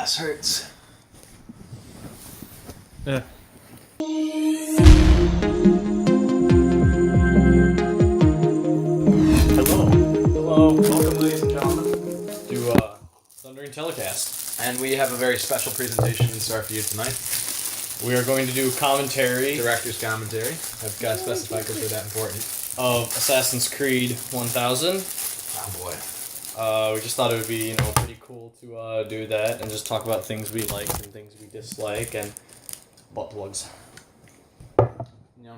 ass hurts. Yeah. Hello. Hello, welcome ladies and gentlemen. To Thundering Telecast. And we have a very special presentation in store for you tonight. We are going to do commentary Director's commentary. I've got to specify because they're that important. of Assassin's Creed 1000. Oh boy. We just thought it would be, pretty cool to do that and just talk about things we like and things we dislike and butt plugs.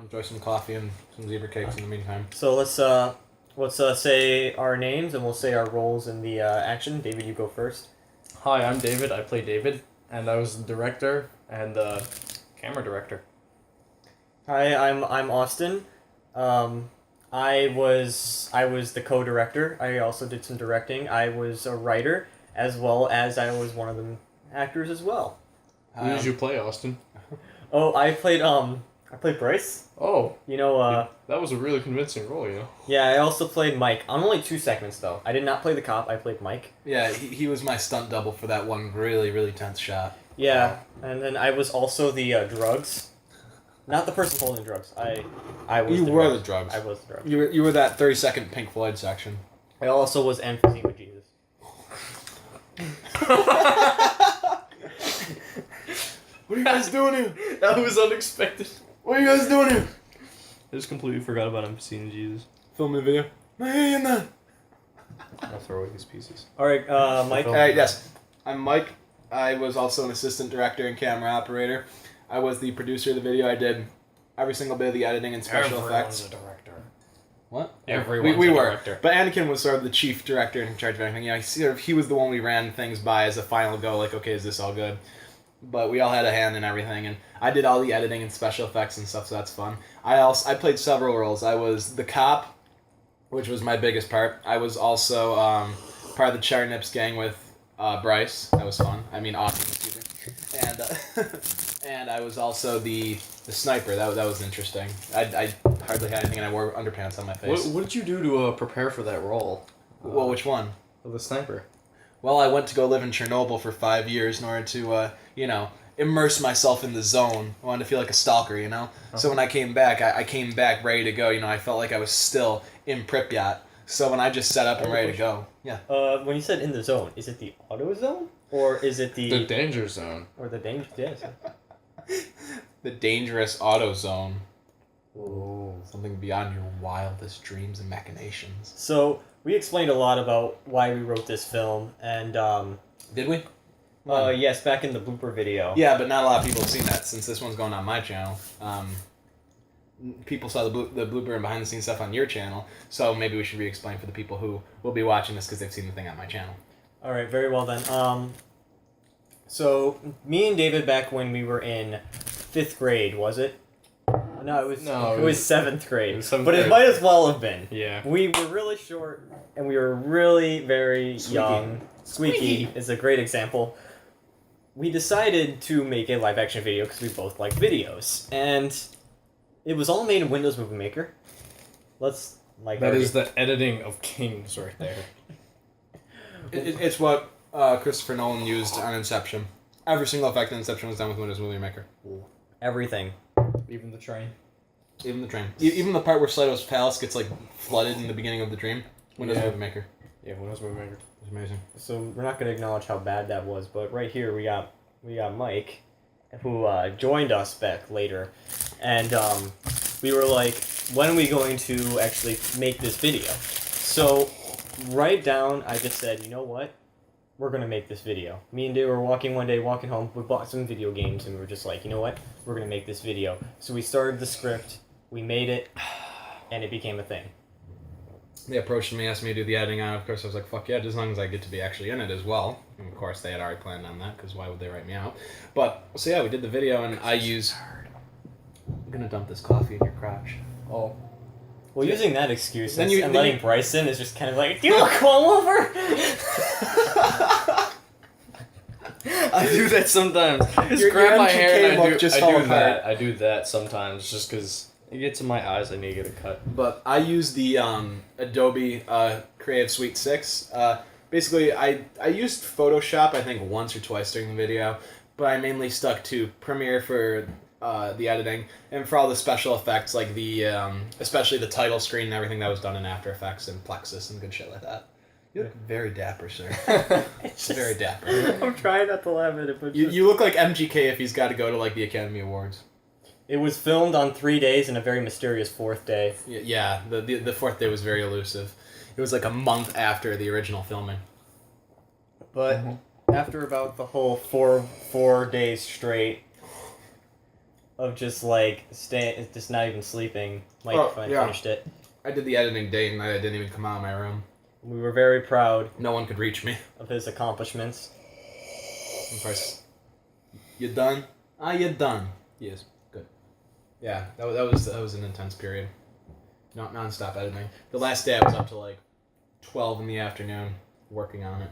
Enjoy some coffee and some zebra cakes in the meantime. So let's say our names and we'll say our roles in the action. David, you go first. Hi, I'm David. I play David, and I was the director and the camera director. Hi, I'm Austin. I was the co-director. I also did some directing. I was a writer as well as I was one of the actors as well. Who did you play, Austin? Oh, I played Bryce. Oh, that was a really convincing role, Yeah, I also played Mike. On only 2 segments though. I did not play the cop. I played Mike. Yeah, he was my stunt double for that one really, really tense shot. Yeah, and then I was also the drugs. Not the person holding drugs. I was. You the were drugs. the drugs. I was the drugs. You were that 30-second Pink Floyd section. I also was emphysema Jesus. What are you guys doing here? That was unexpected. What are you guys doing here? I just completely forgot about Emphysema Jesus. Filming a video. I hear you now. I'll throw away these pieces. Alright, Mike. Alright, yes. I'm Mike. I was also an assistant director and camera operator. I was the producer of the video. I did every single bit of the editing and special effects. a director. What? Everyone's we a were. director. But Anakin was sort of the chief director in charge of everything. He was the one we ran things by as a final go, like, okay, is this all good? But we all had a hand in everything, and I did all the editing and special effects and stuff, so that's fun. I played several roles. I was the cop, which was my biggest part. I was also part of the Cherry Nips gang with Bryce. That was fun. I mean, Austin, excuse me. And and I was also the sniper. That was interesting. I hardly had anything, and I wore underpants on my face. What did you do to prepare for that role? Well, which one? The sniper. Well, I went to go live in Chernobyl for 5 years in order to, immerse myself in the zone. I wanted to feel like a stalker, So when I came back, I came back ready to go. I felt like I was still in Pripyat. So when I just set up and ready to go, yeah. When you said in the zone, is it the auto zone? Or is it The danger zone. Or the danger... Yes. The dangerous auto zone. Ooh. Something beyond your wildest dreams and machinations. So, we explained a lot about why we wrote this film, and, Did we? yes, back in the blooper video. Yeah, but not a lot of people have seen that since this one's going on my channel. People saw the blooper and behind the scenes stuff on your channel, so maybe we should re-explain for the people who will be watching this because they've seen the thing on my channel. Alright, very well then. So, me and David back when we were in 5th grade, was it? No, it was 7th grade. But it might as well have been. Yeah. We were really short, and we were really very Squeaky. young. Squeaky is a great example. We decided to make a live-action video because we both like videos. And it was all made in Windows Movie Maker. That is the editing of kings right there. It's what Christopher Nolan used on Inception. Every single effect in Inception was done with Windows Movie Maker. Everything. Even the train. Even the train. Even the part where Slido's palace gets flooded in the beginning of the dream. Windows Movie Maker. Yeah, Windows Movie Maker. It's amazing. So we're not going to acknowledge how bad that was, but right here we got Mike, who joined us back later, and we were like, when are we going to actually make this video? So right down, I just said, you know what? We're going to make this video. Me and Dave were walking home, we bought some video games, and we were just like, you know what? We're going to make this video. So we started the script, we made it, and it became a thing. They approached me, asked me to do the editing on it. Of course, I was like, fuck yeah, as long as I get to be actually in it as well. And of course, they had already planned on that, because why would they write me out? But, so yeah, we did the video, and I use... I'm going to dump this coffee in your crotch. Oh. Well, using that excuse Then and letting Bryce in is just kind of like, do you want to come over? I do that sometimes. Just Your grab my MTK hair and look just fell apart. I do that sometimes just because it gets in my eyes. I need to get a cut. But I use the Adobe Creative Suite 6 basically I used Photoshop I think once or twice during the video, but I mainly stuck to Premiere for the editing and for all the special effects like the especially the title screen and everything that was done in After Effects and Plexus and good shit like that. You look very dapper, sir. It's very dapper. I'm trying not to laugh at it, but You look like MGK if he's got to go to like the Academy Awards. it was filmed on 3 days and a very mysterious fourth day. Yeah, the fourth day was very elusive. It was like a month after the original filming. But after about the whole four days straight of just like just not even sleeping, Mike finished it. I did the editing date and I didn't even come out of my room. We were very proud No one could reach me. of his accomplishments. Of course. You done? You done. Yes. Good. Yeah, that was an intense period. Not non-stop editing. The last day I was up to like 12 in the afternoon working on it.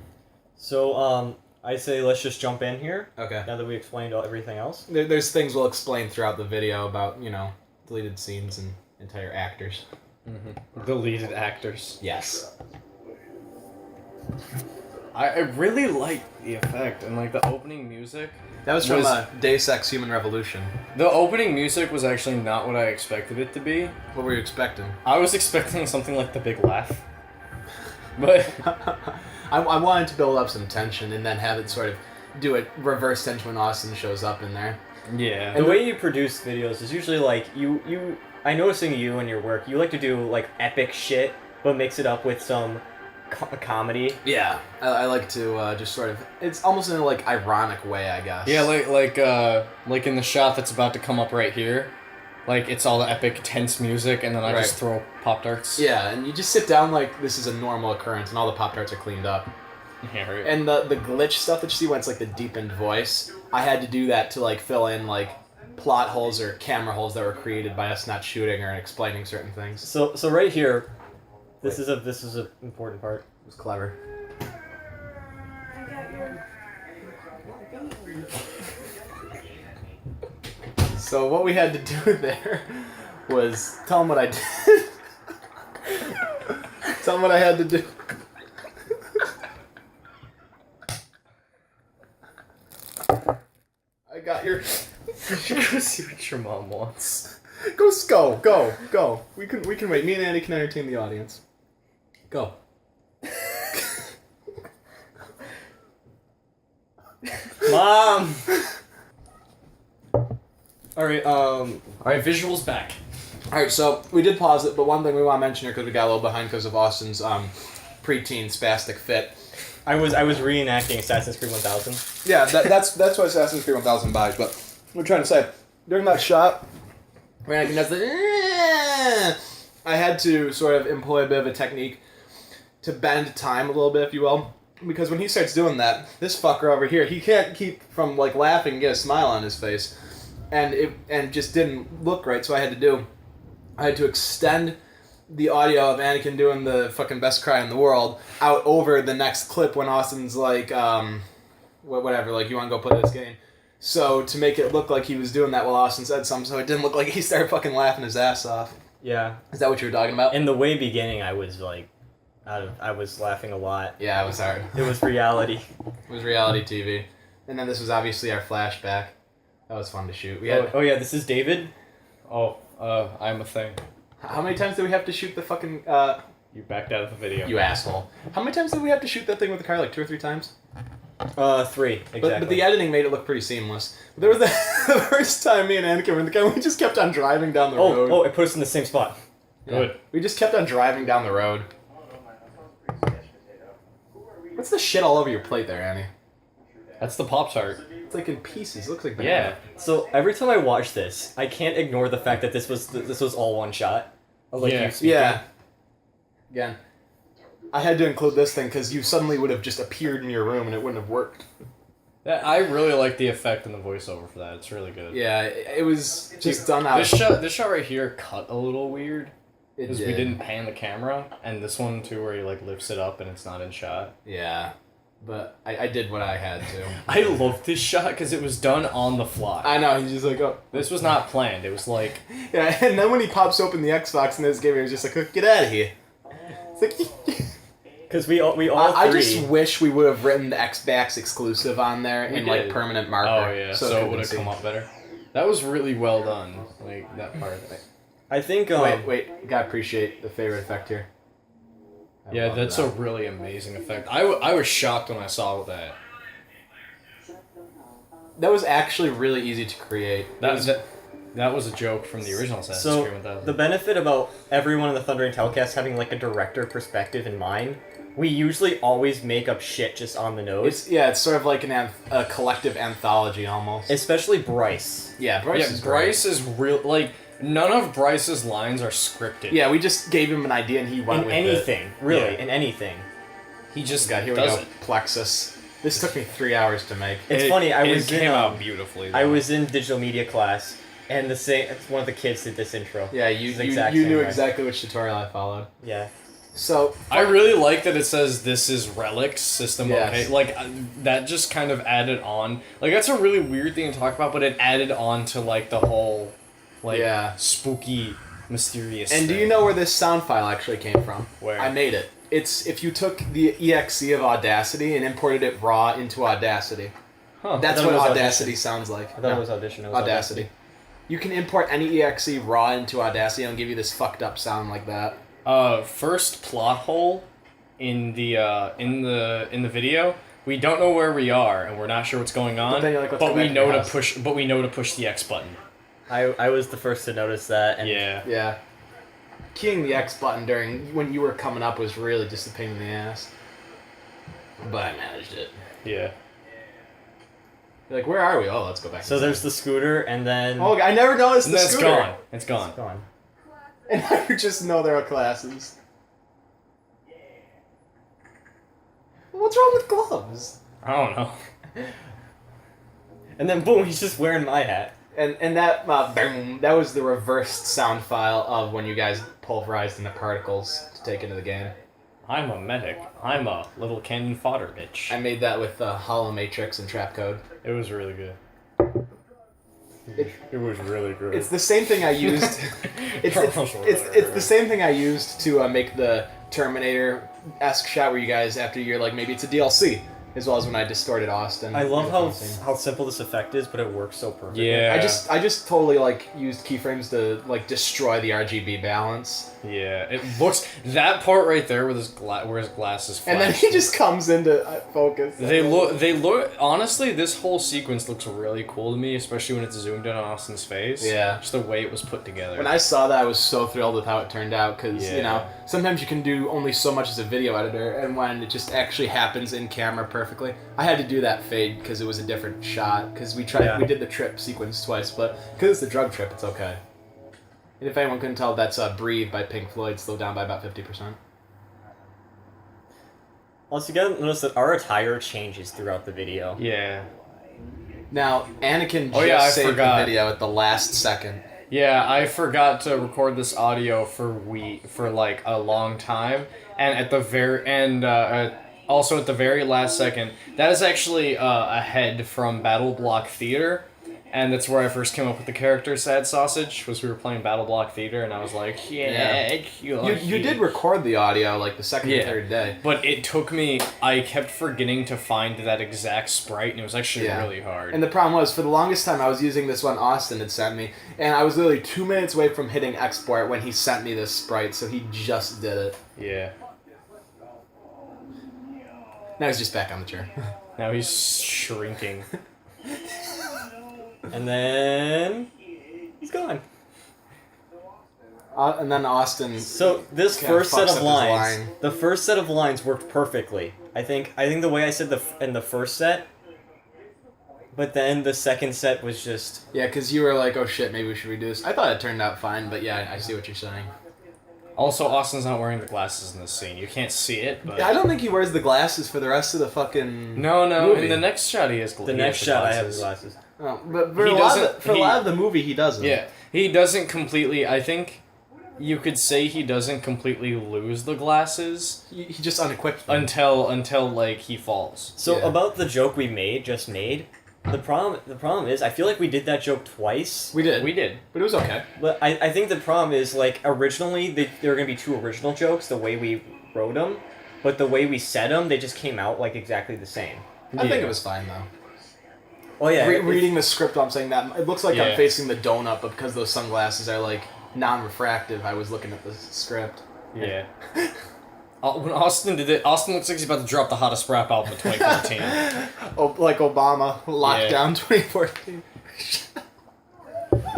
So I say let's just jump in here Okay. now that we explained everything else. There's things we'll explain throughout the video about, deleted scenes and entire actors. Deleted actors. Yes. I really like the effect and like the opening music. That was from Deus Ex Human Revolution. The opening music was actually not what I expected it to be. What were you expecting? I was expecting something like The Big Laugh. But I wanted to build up some tension and then have it sort of do a reverse tension when Austin shows up in there. yeah. The way you produce videos is usually like I noticing you and your work, you like to do like epic shit, but mix it up with some comedy. Yeah, I like to just sort of. It's almost in a like ironic way, I guess. Yeah, like in the shot that's about to come up right here. Like, it's all the epic, tense music, and then I just throw Pop-Tarts. Yeah, and you just sit down like this is a normal occurrence, and all the Pop-Tarts are cleaned up. Yeah, right. And the glitch stuff that you see when it's like the deepened voice, I had to do that to like fill in like plot holes or camera holes that were created by us not shooting or explaining certain things. So right here, this is a important part. It was clever. So what we had to do there was tell them what I did. Tell them what I had to do. I got your. Go see what your mom wants. Go. We can wait. Me and Andy can entertain the audience. Go. Mom. All right. Alright, visuals back. Alright, so we did pause it, but one thing we want to mention here because we got a little behind because of Austin's preteen spastic fit. I was reenacting Assassin's Creed 1000. Yeah, that's what Assassin's Creed 1000 buys, but we're trying to say, during that shot, where Anakin does the I had to sort of employ a bit of a technique to bend time a little bit, if you will. Because when he starts doing that, this fucker over here, he can't keep from like laughing and get a smile on his face. And it just didn't look right, so I had to extend the audio of Anakin doing the fucking best cry in the world out over the next clip when Austin's like, whatever, like, you want to go play this game. So to make it look like he was doing that while Austin said something, so it didn't look like he started fucking laughing his ass off. Yeah. Is that what you were talking about? In the way beginning, I was like, I was laughing a lot. Yeah, it was hard. It was reality. It was reality TV. And then this was obviously our flashback. That was fun to shoot. We had, Oh yeah, this is David. Oh, I'm a thing. how many times did we have to shoot the fucking... You backed out of the video. You asshole. How many times did we have to shoot that thing with the car? Like 2 or 3 times? 3 exactly. But the editing made it look pretty seamless. But there was the first time me and Anakin were in the car, we just kept on driving down the road. Oh, it put us in the same spot. Yeah. Good. We just kept on driving down the road. What's the shit all over your plate there, Annie? That's the Pop-Tart. It's like in pieces. It looks like Yeah. banana. So every time I watch this, I can't ignore the fact that this was all one shot. Of, like, Yeah. you speaking. Yeah. Again, I had to include this thing because you suddenly would have just appeared in your room and it wouldn't have worked. I really like the effect and the voiceover for that. It's really good. Yeah, it was just done out. This shot right here cut a little weird It because we did. didn't pan the camera, and this one too where he like lifts it up and it's not in shot. Yeah, but I did what I had to. I love this shot because it was done on the fly. I know, he's just like, oh. This was not planned. It was like, Yeah, and then when he pops open the Xbox in this game, he was just like, oh, get out of here. It's like, Because we all I three. just wish we would have written the Xbox exclusive on there We in like did. permanent marker. Oh yeah, so people it would can have see. come out better. That was really well done. Like that part. I think. Wait, gotta appreciate the favorite effect here. I Yeah, love that's that. a really amazing effect. I was shocked when I saw that. That was actually really easy to create. That was a joke from the original Assassin's So Creed 1000. the benefit about everyone in the Thundering Telcast having like a director perspective in mind, we usually always make up shit just on the nose. It's sort of like a collective anthology almost. Especially Bryce. Yeah, Bryce yeah, is Bryce is real. Like none of Bryce's lines are scripted. great. Yeah, we just gave him an idea and he went In with anything, really, Yeah. in anything. he just God, here we does go. it. Plexus. This took me 3 hours to make. It's funny. I It was came in. out beautifully. I though. was in digital media class, and one of the kids did this intro. Yeah, It's you the exact you same knew way. exactly which tutorial I followed. Yeah. So I really like that it says this is Relics System Yes. okay. Like that just kind of added on. Like that's a really weird thing to talk about, but it added on to like the whole like Yeah. spooky, mysterious. And do thing. you know where this sound file actually came from? Where? I made it. It's if you took the exe of Audacity and imported it raw into Audacity. Huh. That's I what thought it was Audacity Audition. sounds like. I thought No, it was Audition. It was Audacity. You can import any exe raw into Audacity and it'll give you this fucked up sound like that. First plot hole in the video. We don't know where we are, and we're not sure what's going on. But then you're like, let's but go we back to know your to house. push. But we know to push the X button. I was the first to notice that. And Yeah. Yeah. Keying the X button during when you were coming up was really just a pain in the ass. But I managed it. Yeah. You're like, where are we? Oh, let's go back. So there's the scooter, and then Oh, I never noticed And the then it's scooter. gone. It's gone. it's gone. And now you just know there are classes. What's wrong with gloves? I don't know. And then boom, he's just wearing my hat. And that boom, that was the reversed sound file of when you guys pulverized into particles to take into the game. I'm a medic. I'm a little cannon fodder bitch. I made that with Hollow Matrix and Trap Code. It was really good. It- It was really good. It's the same thing I used. It's the same thing I used to make the Terminator-esque shot where you guys, after you're like, maybe it's a DLC, as well as when I distorted Austin. I love in the how phone scene. how simple this effect is, but it works so perfectly. Yeah. I just totally like used keyframes to like destroy the RGB balance, Yeah. It looks that part right there with where his glasses flash. and then he just comes into focus. They look. Honestly, this whole sequence looks really cool to me, especially when it's zoomed in on Austin's face. Yeah. Just the way it was put together. When I saw that, I was so thrilled with how it turned out because you Yeah. know sometimes you can do only so much as a video editor, and when it just actually happens in camera perfectly, I had to do that fade because it was a different shot because we did the trip sequence twice, but because it's the drug trip, it's okay. And if anyone couldn't tell, that's "Breathe" by Pink Floyd, slowed down by about 50%. Also, you gotta notice that our attire changes throughout the video. Yeah. Now, Anakin Oh, just yeah, I saved forgot. the video at the last second. Yeah, I forgot to record this audio for like a long time, and at the also at the very last second, that is actually a head from Battle Block Theater, and that's where I first came up with the character Sad Sausage. Was we were playing Battle Block Theater, and I was like, yeah. You did record the audio like the second Yeah. or third day. But it took me. I kept forgetting to find that exact sprite, and it was actually Yeah. really hard. And the problem was, for the longest time, I was using this one Austin had sent me, and I was literally 2 minutes away from hitting export when he sent me this sprite, so he just did it. yeah. Now he's just back on the chair. Now he's shrinking. And then he's gone. And then Austin. So this Kinda first set fucks of up his lines, line. the first set of lines worked perfectly. I think the way I said in the first set, but then the second set was just Yeah, because you were like, oh shit, maybe we should redo this. I thought it turned out fine, but yeah, I see what you're saying. Also, Austin's not wearing the glasses in this scene. You can't see it, but Yeah, I don't think he wears the glasses for the rest of the fucking. no. movie. In the next shot, he has the next shot. I have the glasses. Oh, but for, He a lot of doesn't- the, for he- a lot of the movie, he doesn't. Yeah, he doesn't completely. I think you could say he doesn't completely lose the glasses He just unequipped them. until like he falls. So Yeah. about the joke we just made, the problem is I feel like we did that joke twice. We did. We did. But it was okay. But I think the problem is like originally there were gonna be two original jokes the way we wrote them, but the way we said them, they just came out like exactly the same. I think it was fine though. Oh yeah, Reading the script, I'm saying that it looks like Yeah. I'm facing the donut, but because those sunglasses are like non-refractive, I was looking at the script. Yeah. When Austin did it, Austin looks like he's about to drop the hottest rap album of 2014. Oh, like Obama lockdown 2014.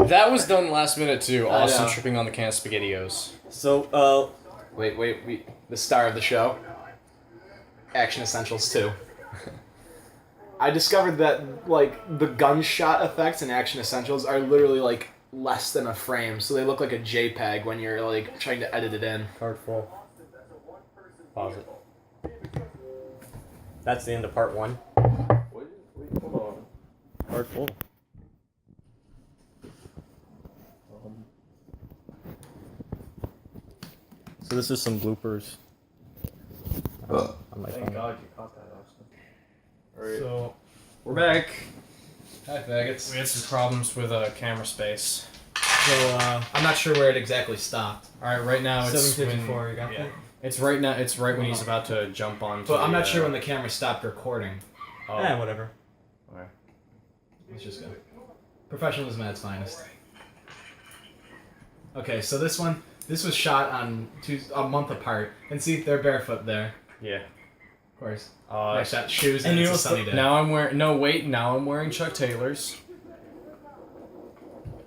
That was done last minute too. I Austin know. tripping on the can of SpaghettiOs. So Wait, the star of the show, Action Essentials 2. I discovered that like the gunshot effects in Action Essentials are literally like less than a frame, so they look like a JPEG when you're like trying to edit it in. card full. Pause it. That's the end of part 1. Wait, hold on. Card full. So this is some bloopers. On my phone. God you caught that, Austin. Alright. So We're back. Hi, faggots. We had some problems with camera space. I'm not sure where it exactly stopped. Alright, right now it's when, 7:54. You got yeah. that? It's right now. It's right when he's about to jump on. But I'm not sure when the camera stopped recording. Yeah, whatever. Let's just go. Professionalism at its finest. Okay, so this was shot on a month apart, and see, they're barefoot there. Yeah. Of course. Uh, I shot shoes, and and you it's a know sunny day. now I'm wearing. No, wait. Now I'm wearing Chuck Taylors.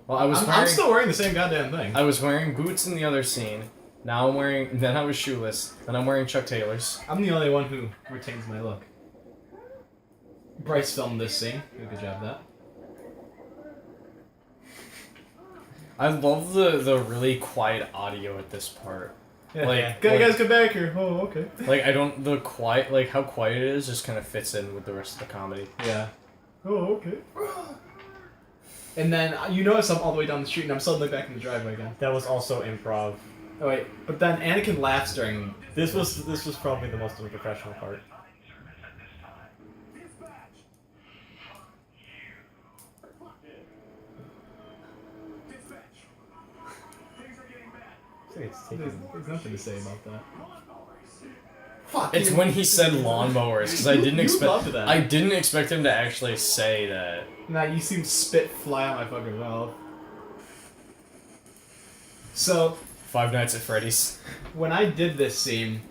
Well, I was I'm wearing. still wearing the same goddamn thing. I was wearing boots in the other scene. Now I'm wearing. Then I was shoeless. Then I'm wearing Chuck Taylors. I'm the only one who retains my look. Bryce filmed this scene. Did a good job of that. I love the really quiet audio at this part. Yeah. Like- guys, come back here. Oh, okay. Like I don't the quiet like how quiet it is just kind of fits in with the rest of the comedy. Yeah. Oh, okay. And then you notice I'm all the way down the street, and I'm suddenly back in the driveway again. That was also improv. Oh wait, but then Anakin laughs during. This was probably the most unprofessional part. I think it's taking. There's nothing to say about that. Fuck. It's when he said lawnmowers because I didn't You expect loved that. I didn't expect him to actually say that. Nah, you seem spit fly out my fucking mouth. So, Five Nights at Freddy's. when I did this scene,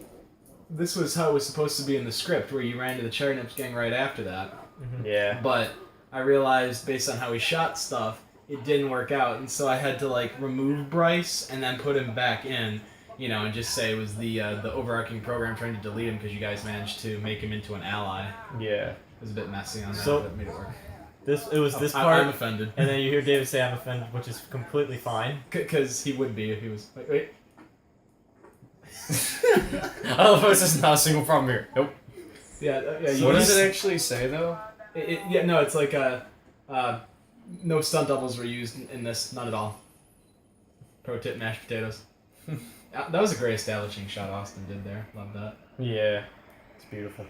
this was how it was supposed to be in the script, where you ran to the Cherry Nips gang right after that. Yeah. But I realized, based on how we shot stuff, it didn't work out, and so I had to like remove Bryce and then put him back in, you know, and just say it was the overarching program trying to delete him because you guys managed to make him into an ally. Yeah. It was a bit messy on that, So- but it made it work. It was this I'm part, offended. and then you hear David say I'm offended, which is completely fine. Because he would be if he was. Wait. I love how it says not a single problem here. Nope. Yeah, So what does it actually say though? Yeah, no, it's like no stunt doubles were used in this, none at all. Pro tip: mashed potatoes. That was a great establishing shot Austin did there. Love that. Yeah. It's beautiful.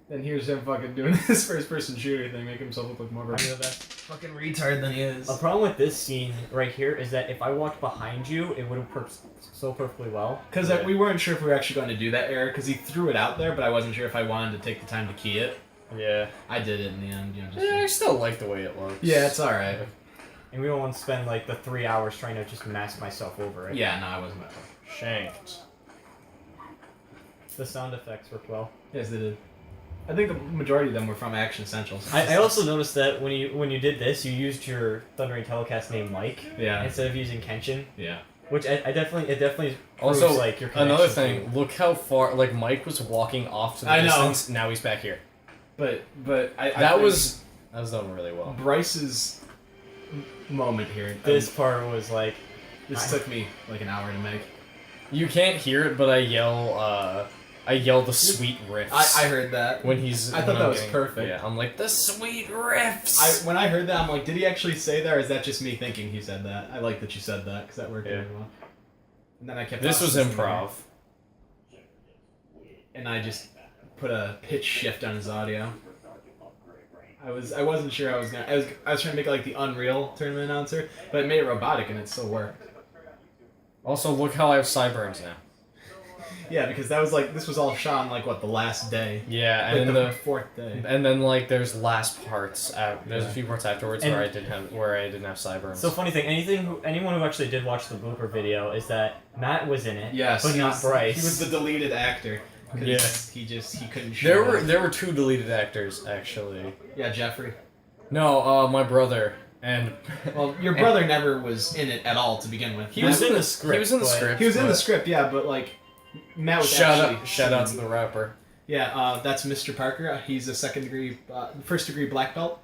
Then here's him fucking doing this first-person shooter thing, making himself look like more of a fucking retard than he is. A problem with this scene right here is that if I walked behind you, it would have worked so perfectly well. Because we weren't sure if we were actually going to do that error, because he threw it out there, but I wasn't sure if I wanted to take the time to key it. Yeah. I did it in the end, you know. Just Yeah, I still like the way it looks. yeah, it's all right. And we don't want to spend like the 3 hours trying to just mask myself over it. Yeah, no, I wasn't. Shanked. The sound effects work well. Yes, they did. I think the majority of them were from Action Essentials. I also noticed that when you did this, you used your Thundering Telecast name Mike Yeah. instead of using Kenshin, Yeah. which it definitely proves Also, like your another connection thing, look how far, like, Mike was walking off to the I know. distance, now he's back here. But I That think was done really well. Bryce's moment here. This part was like This took me like an hour to make. You can't hear it, but I yell the sweet riffs. I heard that. when he's. I thought when that I'm was perfect. Yeah, I'm like the sweet riffs. When I heard that, I'm like, did he actually say that, or is that just me thinking he said that? I like that you said that because that worked Yeah. really well. And then I kept. This was listening improv. and I just put a pitch shift on his audio. I wasn't sure I was trying to make it like the Unreal tournament announcer, but it made it robotic and it still worked. Also, look how I have sideburns now. Yeah, because that was like this was all shot on like what the last day. Yeah, Like and the then fourth day. and then like there's last parts. There's a Yeah. few parts afterwards And- where I didn't have sideburns. So funny thing, anyone who actually did watch the blooper video is that Matt was in it, Yes, but he not was, Bryce. He was the deleted actor. 'Cause Yeah. he couldn't show there were up. there were two deleted actors actually. Yeah, Jeffrey. No, my brother and Well, your brother never was in it at all to begin with. He was in the script. he was in the but- script. He was in the but script, yeah, but like Matt was shout actually out to the rapper. Yeah, that's Mr. Parker. He's a first degree black belt.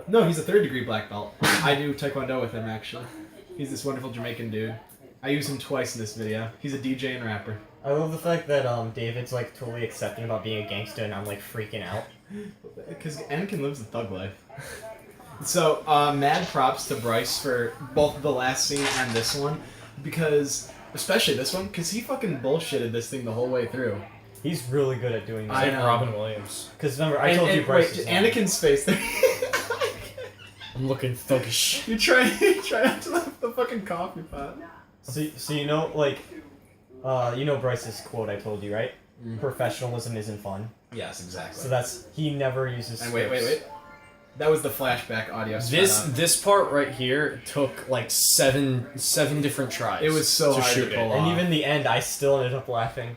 No, he's a third degree black belt. I do Taekwondo with him actually. He's this wonderful Jamaican dude. I use him twice in this video. He's a DJ and rapper. I love the fact that David's like totally accepting about being a gangster, and I'm like freaking out. Because Anakin lives the thug life. So, mad props to Bryce for both the last scene and this one, because especially this one, because he fucking bullshitted this thing the whole way through. He's really good at doing I that. Like know. Robin Williams. Because remember, I told you Bryce. Wait, is Anakin's face there. I'm looking thuggish. you try not to laugh the fucking coffee pot. So you know, like, you know Bryce's quote I told you, right? Professionalism isn't fun. Yes, exactly. So that's he never uses. And wait. scripts. That was the flashback audio. sped up. This part right here took like seven different tries. It was so to hard to shoot pull it. off. And even the end, I still ended up laughing.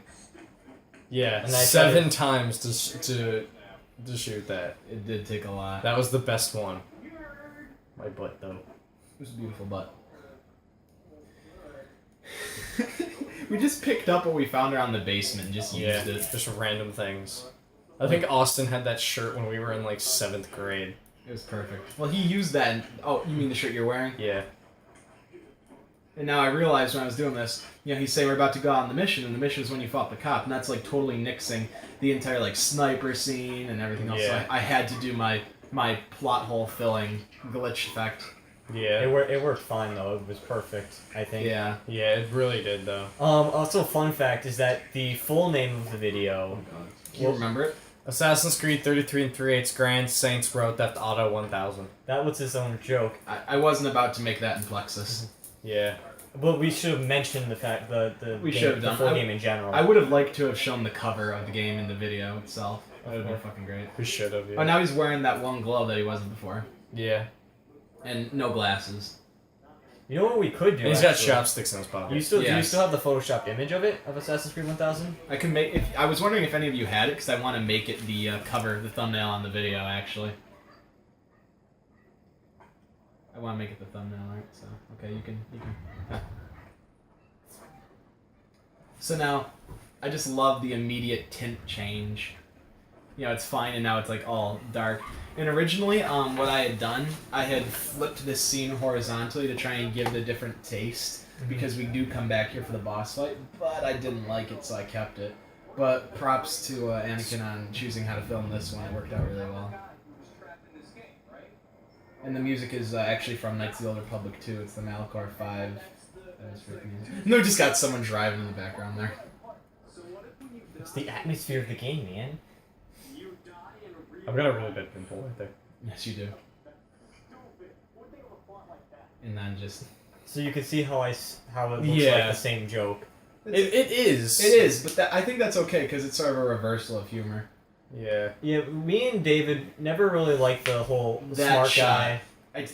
Yeah, And I 7 times to shoot that. It did take a lot. That was the best one. My butt though. It was a beautiful butt. We just picked up what we found around the basement and just Yeah, used it. just random things. I think Austin had that shirt when we were in like 7th grade. It was perfect. Well, he used that. Oh, you mean the shirt you're wearing? Yeah. And now I realized when I was doing this, he's saying we're about to go on the mission, and the mission is when you fought the cop, and that's like totally nixing the entire like sniper scene and everything else. Yeah. So I had to do my plot hole filling glitch effect. Yeah. It worked fine though. It was perfect, I think. Yeah. Yeah, it really did though. Also, fun fact is that the full name of the video. Do you remember it? Assassin's Creed 33 3/8 Grand Saints Row Theft Auto 1000. That was his own joke. I wasn't about to make that in Plexus. Yeah. But we should have mentioned the fact the We game, should have the done. full I- game in general. I would have liked to have shown the cover of the game in the video itself. That would have been fucking great. We should have. Oh, Yeah. now he's wearing that one glove that he wasn't before. Yeah. And no glasses. You know what we could do? And he's got actually? chopsticks in his pocket. Do you still Yes. have the photoshopped image of it of Assassin's Creed 1000? I can make. I was wondering if any of you had it, because I want to make it the cover, the thumbnail on the video, actually. I want to make it the thumbnail, right? So, okay, you can. Yeah. So now, I just love the immediate tint change. It's fine, and now it's like all dark. And originally, what I had done, I had flipped this scene horizontally to try and give it a different taste, because we do come back here for the boss fight, but I didn't like it, so I kept it. But props to Anakin on choosing how to film this one. It worked out really well. And the music is actually from Knights of the Old Republic 2. It's the Malachor 5. No, just got someone driving in the background there. It's the atmosphere of the game, man. I've got a really bad pimple right there. Yes, you do. And then just... So you can see how it looks Yeah. like the same joke. It is. It is, but I think that's okay, because it's sort of a reversal of humor. Yeah. Yeah, me and David never really liked the whole That smart shot. guy,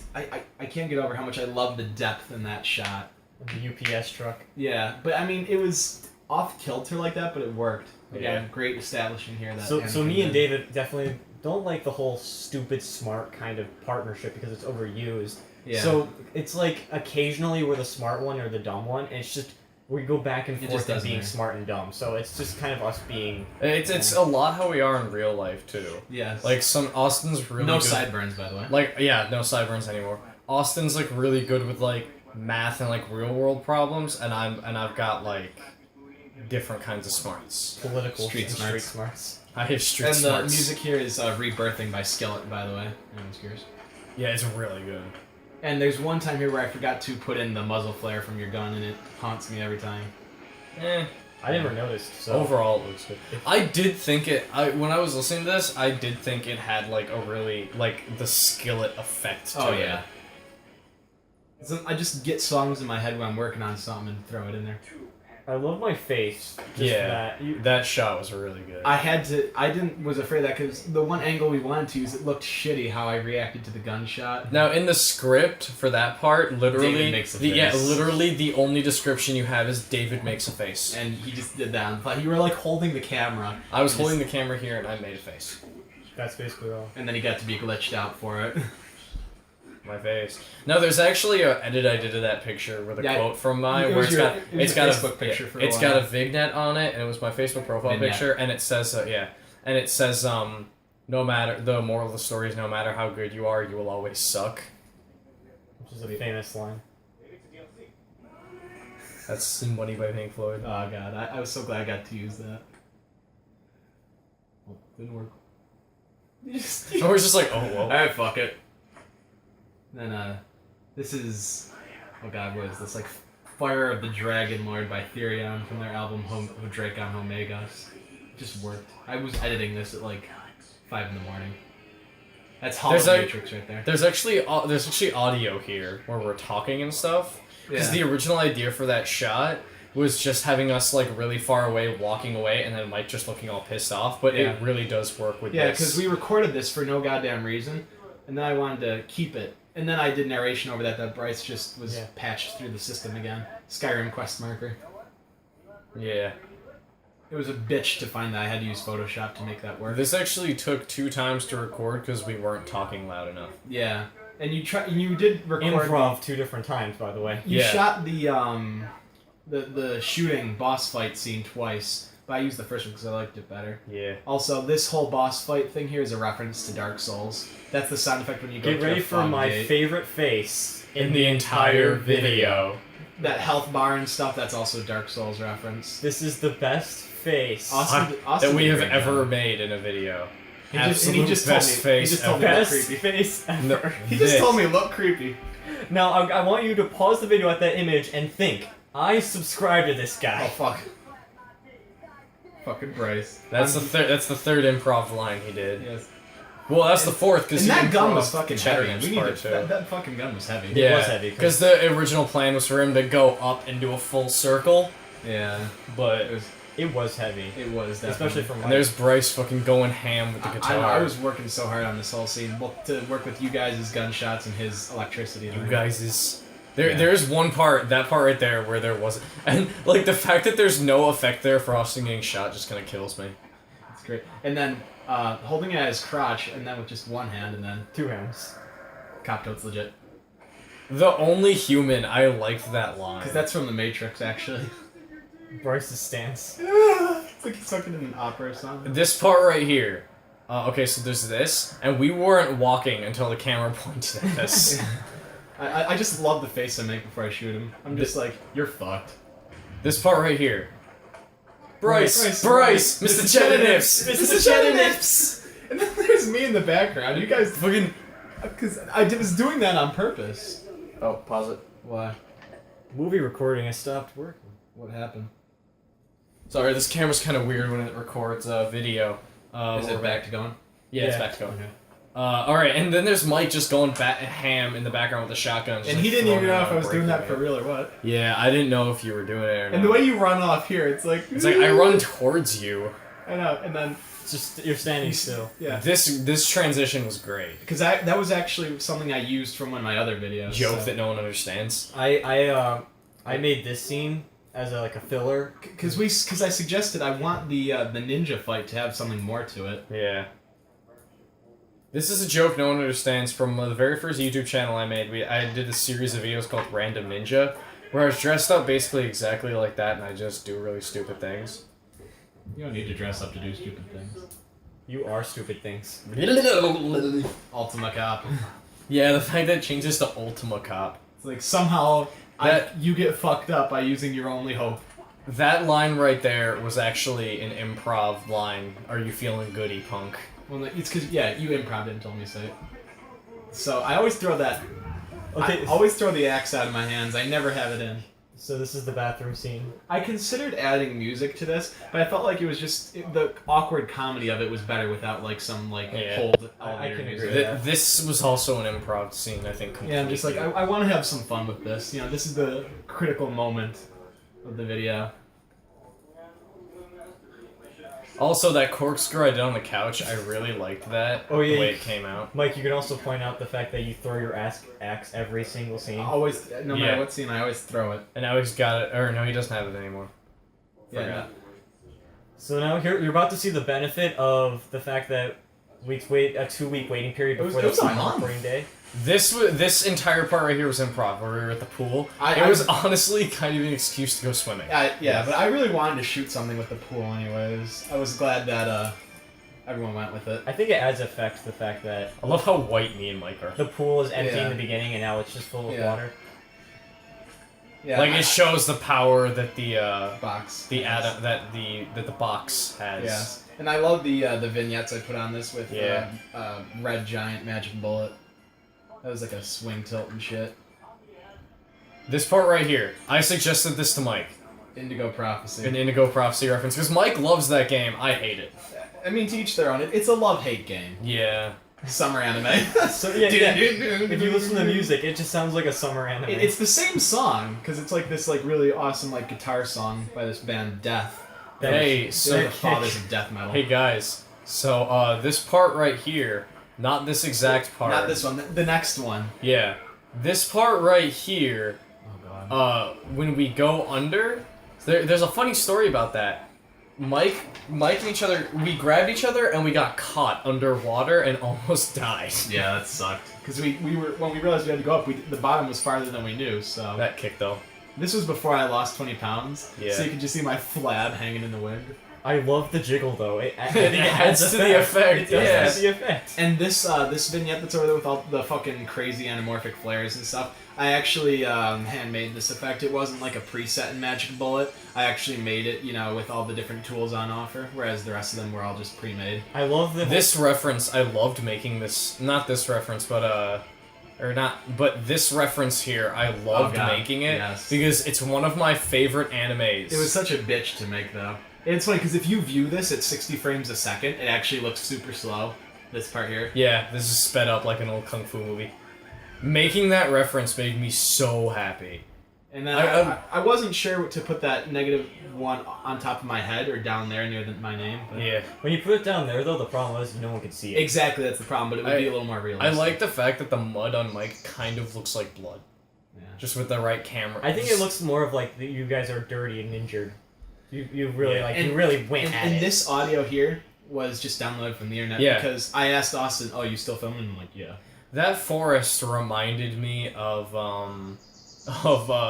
I can't get over how much I love the depth in that shot. the UPS truck. Yeah, but I mean, it was off kilter like that, but it worked. Again, Yeah. great establishing here. That So Anakin me and did. David definitely don't like the whole stupid smart kind of partnership because it's overused. Yeah. So it's like occasionally we're the smart one or the dumb one, and it's just we go back and It forth just in doesn't being matter. smart and dumb. So it's just kind of us being. It's a lot how we are in real life too. Yes. Like Austin's really no good. sideburns, by the way. Like yeah, no sideburns anymore. Austin's like really good with like math and like real world problems, and I've got like different kinds of smarts. Political Street and smarts. smarts. I have street And the smarts. music here is Rebirthing by Skillet, by the way. Anyone's curious. Yeah, it's really good. And there's one time here where I forgot to put in the muzzle flare from your gun, and it haunts me every time. I never noticed. So Overall, it looks good. I did think it. When I was listening to this, I did think it had like a really like the Skillet effect to it. So I just get songs in my head when I'm working on something and throw it in there. I love my face. Just Yeah. That. That shot was really good. Was afraid of that because the one angle we wanted to use, it looked shitty how I reacted to the gunshot. Now in the script for that part, literally, David makes a face. literally the only description you have is David makes a face. And he just did that. You were like holding the camera. I was holding the camera here and I made a face. That's basically all. And then he got to be glitched out for it. My face. No, there's actually an edit I did of that picture with a quote from mine it where was it's got Facebook picture for a it's got a Vignet on it, and it was my Facebook profile Vignette. picture, and it says no matter the moral of the story is no matter how good you are, you will always suck. Which is a famous line. That's Money by Pink Floyd. Oh god, I was so glad I got to use that. Well, didn't work. I was just like, oh well. Alright, fuck it. Then, this is... Oh god, what is this? Like, Fire of the Dragon Lord by Therion from their album Dracon Omegas. It just worked. I was editing this at like 5 in the morning. That's Hollow Matrix right there. There's actually audio here where we're talking and stuff. Because the original idea for that shot was just having us like really far away, walking away, and then Mike just looking all pissed off. But it really does work with this. Yeah, because we recorded this for no goddamn reason, and then I wanted to keep it. And then I did narration over that Bryce just was patched through the system again. Skyrim quest marker. Yeah. It was a bitch to find that. I had to use Photoshop to make that work. This actually took 2 times to record because we weren't talking loud enough. Yeah. And you did record... Improv 2 different times, by the way. You shot the shooting boss fight scene twice, but I used the first one because I liked it better. Yeah. Also, this whole boss fight thing here is a reference to Dark Souls. That's the sound effect when you go Get to ready a for fog my gate. favorite face In the entire video. That health bar and stuff, that's also a Dark Souls reference. This is the best face. Austin that we did a have great ever job. made in a video. He just best face He just told me ever. it looked Best creepy. face ever. No. He just told me it looked creepy. Now, I want you to pause the video at that image and think, I subscribe to this Oh guy. fuck. Fucking Bryce. That's the third improv line he did. Yes. Well, that's the fourth because And that gun was fucking Cheddar heavy. Games We need part to, two. that fucking gun was heavy. Yeah, was heavy, because the original plan was for him to go up and do a full circle, Yeah. but It was heavy. It was definitely. Especially from and there's Bryce fucking going ham with the guitar. I was working so hard on this whole scene, both to work with you guys' gunshots and his electricity. You guys is there's one part, that part right there, where there wasn't, and like the fact that there's no effect there for Austin getting shot just kind of kills me. It's great. And then holding it at his crotch, and then with just one hand, and then 2 hands. Cop Toad's legit. The only human I liked that line. Because that's from The Matrix, actually. Bryce's stance. It's like he's fucking in an opera song. This part right here. Okay, so there's this, and we weren't walking until the camera pointed at us. I just love the face I make before I shoot him. I'm just like, you're fucked. This part right here. Bryce, Bryce, Mr. Cheddar Nips, Mr. Cheddar Nips! And then there's me in the background. You guys fucking. Because I was doing that on purpose. Oh, pause it. Why? Movie recording has stopped working. What happened? Sorry, this camera's kind of weird when it records video. Is it back to going? Yeah, it's Yeah. back to going. Okay. Alright, and then there's Mike just going ham in the background with a shotgun. just, And like, he didn't even throwing know it if out I was doing that breaking for it. real or what. Yeah, I didn't know if you were doing it or not. And the way you run off here, it's like... It's like, I run towards you. I know, and then... It's just, you're standing still. Yeah. This transition was great. Because that was actually something I used from one of my other videos. Joke so. that no one understands. I made this scene as like a filler. Because I suggested I want the ninja fight to have something more to it. Yeah. This is a joke no one understands from the very first YouTube channel I made. I did a series of videos called Random Ninja, where I was dressed up basically exactly like that, and I just do really stupid things. You don't need to dress up to do stupid things. You are stupid things. Ultima Cop. Yeah, the fact that it changes to Ultima Cop. It's like somehow you get fucked up by using your only hope. That line right there was actually an improv line. Are you feeling goody, punk? Well, it's because, yeah, you improv it and told me to say it. So I always throw that... Okay. I always throw the axe out of my hands. I never have it in. So this is the bathroom scene. I considered adding music to this, but I felt like it was just... the awkward comedy of it was better without, like, some, like, Yeah. hold I elevator can music. agree. Yeah. This was also an improv scene, I think. Yeah, I'm just like, completely. I want to have some fun with this. You know, this is the critical moment of the video. Also, that corkscrew I did on the couch, I really liked that. Oh, yeah, the way you- it came out. Mike, you can also point out the fact that you throw your axe every single scene. Always, no Yeah. matter what scene, I always throw it. And now he's got it. Or no, he doesn't have it anymore. Forgot. So now here you're about to see the benefit of the fact that we wait a 2-week waiting period It was- before it the was a final month. recording day. This entire part right here was improv, where we were at the pool. It was honestly kind of an excuse to go swimming. Yeah, but I really wanted to shoot something with the pool anyways. I was glad that everyone went with it. I think it adds effect to the fact that I love how white me and Mike are. the pool is empty Yeah. in the beginning and now it's just full of Yeah. water. Yeah, Like it shows the power that the box. that the box has. Yeah, and I love the vignettes I put on this with Yeah. Red Giant Magic Bullet. That was like a swing tilt and shit. This part right here, I suggested this to Mike, Indigo Prophecy. an Indigo Prophecy reference, because Mike loves that game. I hate it. I mean, to each their own. It's a love-hate game. Yeah. Summer anime. So yeah, if you listen to the music, it just sounds like a summer anime. It's the same song because it's like this like really awesome like guitar song by this band Death. Hey, They're so the fathers of death metal. hey guys, so this part right here, not this exact part. Not this one. The next one. Yeah, this part right here. Oh god. When we go under, there's a funny story about that. Mike and each other, we grabbed each other and we got caught underwater and almost died. Yeah, that sucked. Because we were when we realized we had to go up, the bottom was farther than we knew. So That kick though. this was before I lost 20 pounds. Yeah. So you could just see my flab hanging in the wind. I love the jiggle though. It adds to the effect, It does yeah. add the effect. And this vignette that's over there with all the fucking crazy anamorphic flares and stuff, I actually handmade this effect. It wasn't like a preset in Magic Bullet. I actually made it, you know, with all the different tools on offer, whereas the rest of them were all just pre-made. I love the This reference, I loved making this. Not this reference, but but this reference here, I loved God, making it yes. because it's one of my favorite animes. It was such a bitch to make, though. And it's funny, because if you view this at 60 frames a second, it actually looks super slow, this part here. Yeah, this is sped up like an old kung fu movie. Making that reference made me so happy. And then I- I wasn't sure to put that -1 on top of my head or down there near my name. But Yeah. when you put it down there though, the problem is no one can see it. Exactly, that's the problem, but it would be a little more I realistic. like the fact that the mud on Mike kind of looks like blood. Yeah. Just with the right camera. I think it looks more of like you guys are dirty and injured. You really Yeah. like And- you really went at And it. this audio here was just downloaded from the internet Yeah. because I asked Austin, "Oh, you still filming?" And I'm like, "Yeah." That forest reminded me of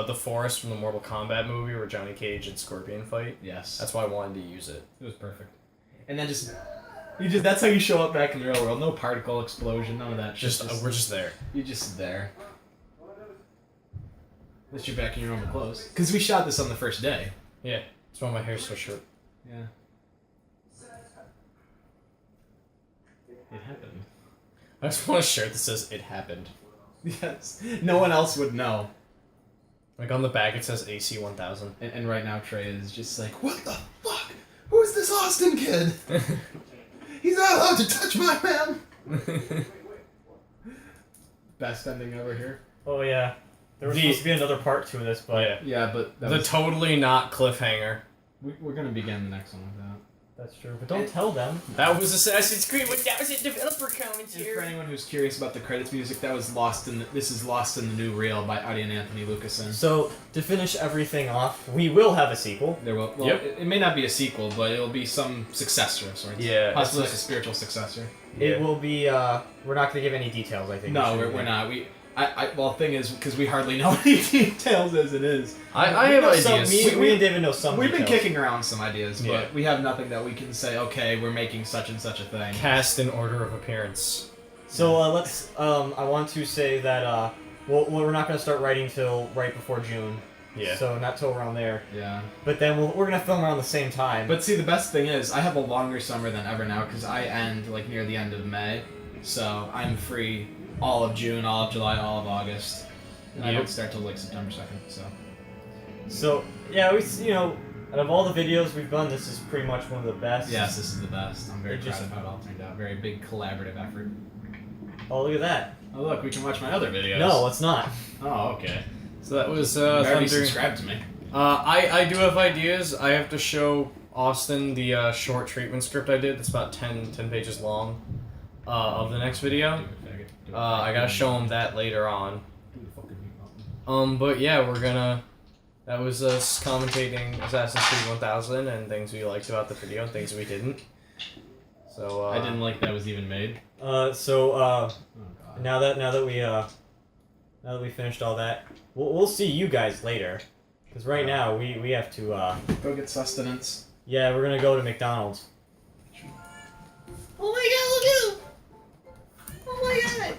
the forest from the Mortal Kombat movie where Johnny Cage and Scorpion fight. Yes. That's why I wanted to use it. It was perfect. And then that's how you show up back in the real world. No particle explosion, none of that. Just we're just there. You're just there. Unless you're back in your normal clothes. Because we shot this on the first day. Yeah. That's why my hair's so short. Yeah. It happened. I just want a shirt that says "It happened." Yes. No one else would know. Like on the back, it says AC 1000. And right now Trey is just like, "What the fuck? Who's this Austin kid? He's not allowed to touch my man." Best ending ever here. Oh yeah, there was The- supposed to be another part to this, but Yeah. Yeah, but that The was, totally not cliffhanger. we're gonna begin the next one with that. that's true. But don't tell them. That was Assassin's Creed 1000 developer And for commentary. anyone who's curious about the credits music, that was Lost in this is Lost in the New Reel by Adi and Anthony Lucasen. So to finish everything off, we will have a sequel. There will, well, Yep. it may not be a sequel, but it'll be some successor of sorts. Yeah, possibly it's like a spiritual successor. It will be. We're not going to give any details. I think. No, we're not. Well, the thing is, because we hardly know any details as it is. I We have know some- ideas. me and David know some. We've been details. kicking around some ideas, but Yeah. we have nothing that we can say. Okay, we're making such and such a thing. Cast in order of appearance. So let's. I want to say that we're not going to start writing till right before June. Yeah. So not till around there. Yeah. But then we're going to film around the same time. But see, the best thing is, I have a longer summer than ever now because I end like near the end of May, so I'm free all of June, all of July, all of August, and I Yep. don't start till like September 2nd. So yeah, out of all the videos we've done, this is pretty much one of the best. Yes, this is the best. I'm very It proud just- of how it all turned out. Very big collaborative effort. Oh, look at that. Oh look, we can watch my other videos. No, it's not. Oh, okay. So that was You already Thunder. subscribed to me. I do have ideas. I have to show Austin the short treatment script I did. That's about 10 pages long. Of the next video. I gotta show him that later on. But yeah, we're gonna. That was us commentating Assassin's Creed 1000 and things we liked about the video and things we didn't. So I didn't like that was even made. Now that we finished all that, we'll see you guys later. Because right now we have to Go get sustenance. yeah, we're gonna go to McDonald's. Oh my god, look at him! Oh my god!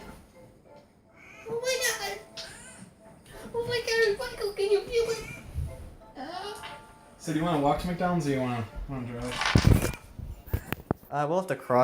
Oh my god! Oh my god, Michael, can you feel it? So do you want to walk to McDonald's or you want to drive? We'll have to cross.